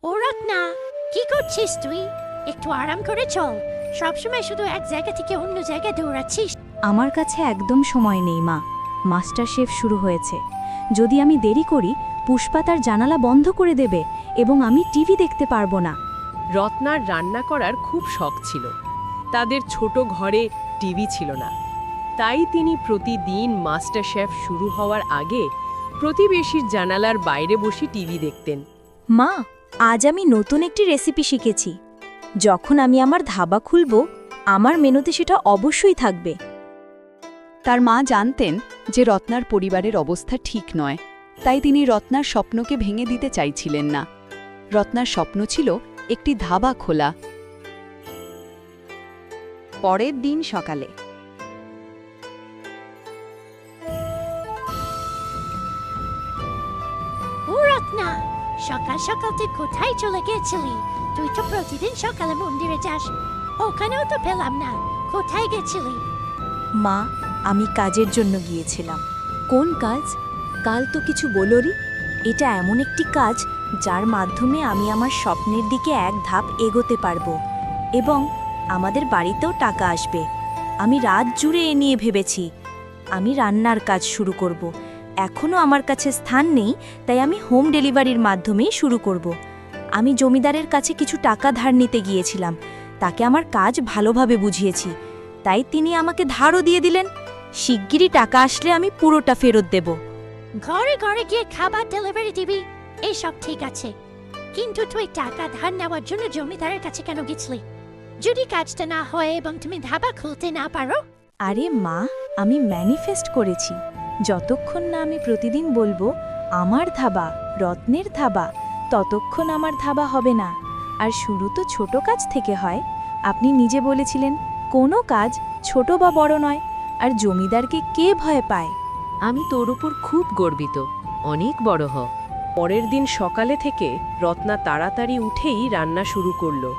ও রত্না, কি করছিস তুই? একটু আরাম করে চল। সবসময় শুধু এক জায়গা থেকে অন্য জায়গায় দৌড়াচ্ছিস। আমার কাছে একদম সময় নেই মা, মাস্টার শেফ শুরু হয়েছে। যদি আমি দেরি করি পুষ্পা তার জানালা বন্ধ করে দেবে এবং আমি টিভি দেখতে পারবো না। রত্নার রান্না করার খুব শখ ছিল। তাদের ছোট ঘরে টিভি ছিল না, তাই তিনি প্রতিদিন মাস্টার শেফ শুরু হওয়ার আগে প্রতিবেশীর জানালার বাইরে বসে টিভি দেখতেন। মা, আজ আমি নতুন একটি রেসিপি শিখেছি। যখন আমি আমার ধাবা খুলব আমার মেনুতে সেটা অবশ্যই থাকবে। তার মা জানতেন যে রত্নার পরিবারের অবস্থা ঠিক নয়, তাই তিনি রত্নার স্বপ্নকে ভেঙে দিতে চাইছিলেন না। রত্নার স্বপ্ন ছিল একটি ধাবা খোলা। পরের দিন সকালে ও রত্না, সকাল সকাল তুই কোথায় চলে গেছিলি? তুই তো প্রতিদিন সকালে মন্দিরে যাস, ওখানেও তো পেলাম না। কোথায় গেছিলি? মা, আমি কাজের জন্য গিয়েছিলাম। কোন কাজ? কাল তো কিছু বলোরি। এটা এমন একটি কাজ যার মাধ্যমে আমি আমার স্বপ্নের দিকে এক ধাপ এগোতে পারবো এবং আমাদের বাড়িতেও টাকা আসবে। আমি রাত জুড়ে এ নিয়ে ভেবেছি। আমি রান্নার কাজ শুরু করব। এখনও আমার কাছে স্থান নেই, তাই আমি হোম ডেলিভারির মাধ্যমেই শুরু করব। আমি জমিদারের কাছে কিছু টাকা ধার নিতে গিয়েছিলাম। তাকে আমার কাজ ভালোভাবে বুঝিয়েছি, তাই তিনি আমাকে ধারও দিয়ে দিলেন। শিগগিরই টাকা আসলে আমি পুরোটা ফেরত দেব। ঘরে ঘরে গিয়ে খাবার ডেলিভারি দিবি, এইসব ঠিক আছে, কিন্তু তুই টাকা ধার নেওয়ার জন্য জমিদারের কাছে কেন গেছিলি? যদি কাজটা না হয় এবং তুমি ধাবা খুলতে না পারো? আরে মা, আমি ম্যানিফেস্ট করেছি। যতক্ষণ না আমি প্রতিদিন বলবো আমার ধাবা, রত্নের ধাবা, ততক্ষণ আমার ধাবা হবে না। আর শুরু তো ছোট কাজ থেকে হয়। আপনি নিজে বলেছিলেন কোনো কাজ ছোট বা বড় নয়। আর জমিদারকে কে ভয় পায়? আমি তোর উপর খুব গর্বিত, অনেক বড় হ। পরের দিন সকালে থেকে রত্না তাড়াতাড়ি উঠেই রান্না শুরু করলো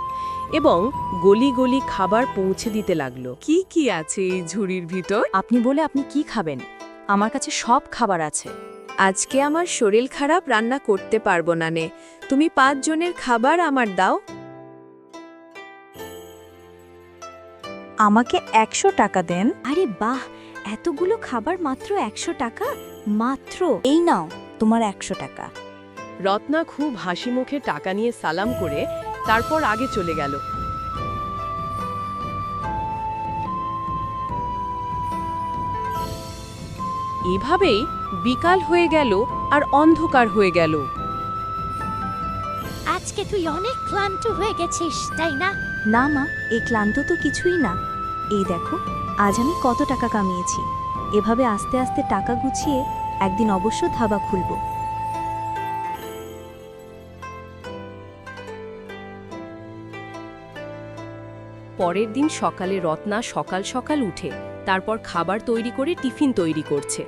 এবং গলি গলি খাবার পৌঁছে দিতে লাগলো। কি কি আছে এই ঝুড়ির ভিতর? আপনি বলে আপনি কি খাবেন? আমার কাছে সব খাবার আছে। আজকে আমার শরীর খারাপ, রান্না করতে পারবো না নে। তুমি 5 জনের খাবার আমার দাও। আমাকে 100 টাকা দেন। আরে বাহ, এতগুলো খাবার মাত্র 100 টাকা? মাত্র এই নাও তোমার 100 টাকা। রত্না খুব হাসি মুখে টাকা নিয়ে সালাম করে তারপর আগে চলে গেল। এভাবেই বিকাল হয়ে গেল আর অন্ধকার হয়ে গেল। আজকে তুই অনেক ক্লান্ত হয়ে গেছিস, তাই না? না মা, এই ক্লান্ত তো কিছুই না। এই দেখো আজ আমি কত টাকা কামিয়েছি। এভাবে আস্তে আস্তে টাকা গুছিয়ে একদিন অবশ্য ধাবা খুলব। পরের দিন সকালে রত্না সকাল সকাল উঠে তারপর খাবার তৈরি করে টিফিন তৈরি করছে।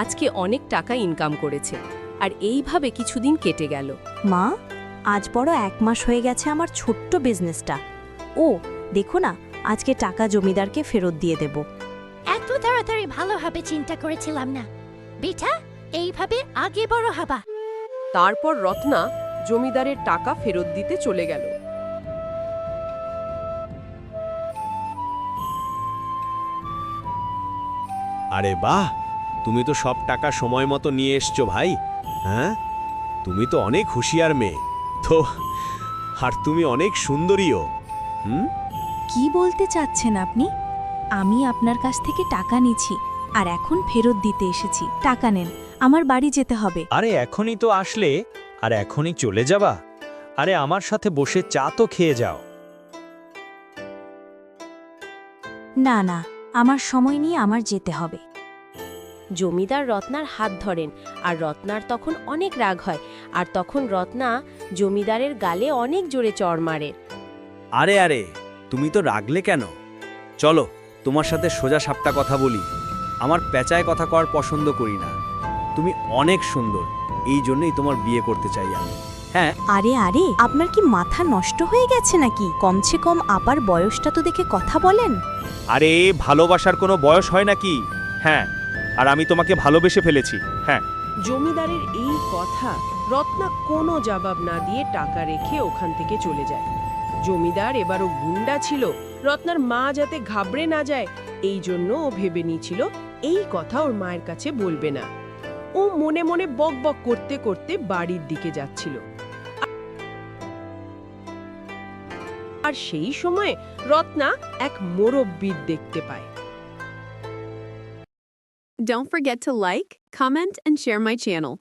আজকে অনেক টাকা ইনকাম করেছে আর এইভাবে কিছুদিন কেটে গেল। মা, আজ বড় 1 মাস হয়ে গেছে আমার ছোট্ট বিজনেসটা। ও দেখো না, আজকে টাকা জমিদারকে ফেরত দিয়ে দেব। এত তাড়াতাড়ি ভালোভাবে চিন্তা করেছিলাম না। বেটা, এইভাবে আগে বড় হবা। তারপর রত্না জমিদারের টাকা ফেরত দিতে চলে গেল। আরে বাহ, তুমি তো সব টাকা সময় মতো নিয়ে এসছো ভাই। হ্যাঁ, তুমি তো অনেক হুঁশিয়ার মেয়ে তো। আর তুমি অনেক সুন্দরীও। কি বলতে চাচ্ছেন আপনি? আমি আপনার কাছ থেকে টাকা নিছি আর এখন ফেরত দিতে এসেছি। টাকা নেন, আমার বাড়ি যেতে হবে। আরে এখনই তো আসলে আর এখনই চলে যাবা? আরে আমার সাথে বসে চা তো খেয়ে যাও। না না, আমার সময় নিয়ে আমার যেতে হবে। জমিদার রত্নার হাত ধরেন আর রত্নার তখন অনেক রাগ হয় আর তখন রত্না জমিদারের গালে অনেক জোরে চড় মারে। আরে আরে, তুমি তো রাগলে কেন? চলো তোমার সাথে সোজা সাপটা কথা বলি। আমার পেঁচায় কথা কর পছন্দ করি না। তুমি অনেক সুন্দর, এই জন্যই তোমার বিয়ে করতে চাই আমি। হ্যাঁ। আরে আরে, আপনার কি মাথা নষ্ট হয়ে গেছে নাকি? কমসে কম আপার বয়সটা তো দেখে কথা বলেন। আরে ভালোবাসার কোনো বয়স হয় নাকি? হ্যাঁ, আর আমি তোমাকে ভালোবেসে ফেলেছি। হ্যাঁ। জমিদারের এই কথা রত্না কোনো জবাব না দিয়ে টাকা রেখে ওখান থেকে চলে যায়। জমিদার এবারও গুন্ডা ছিল, রত্নার মা যাতে ঘাবড়ে না যায় এই জন্য ও ভেবে নিয়েছিল এই কথা ওর মায়ের কাছে বলবে না। ও মনে মনে বকবক করতে করতে বাড়ির দিকে যাচ্ছিল। আর সেই সময়ে রত্না এক মুরব্বির দেখতে পায়। Don't forget to like, comment, and share my channel.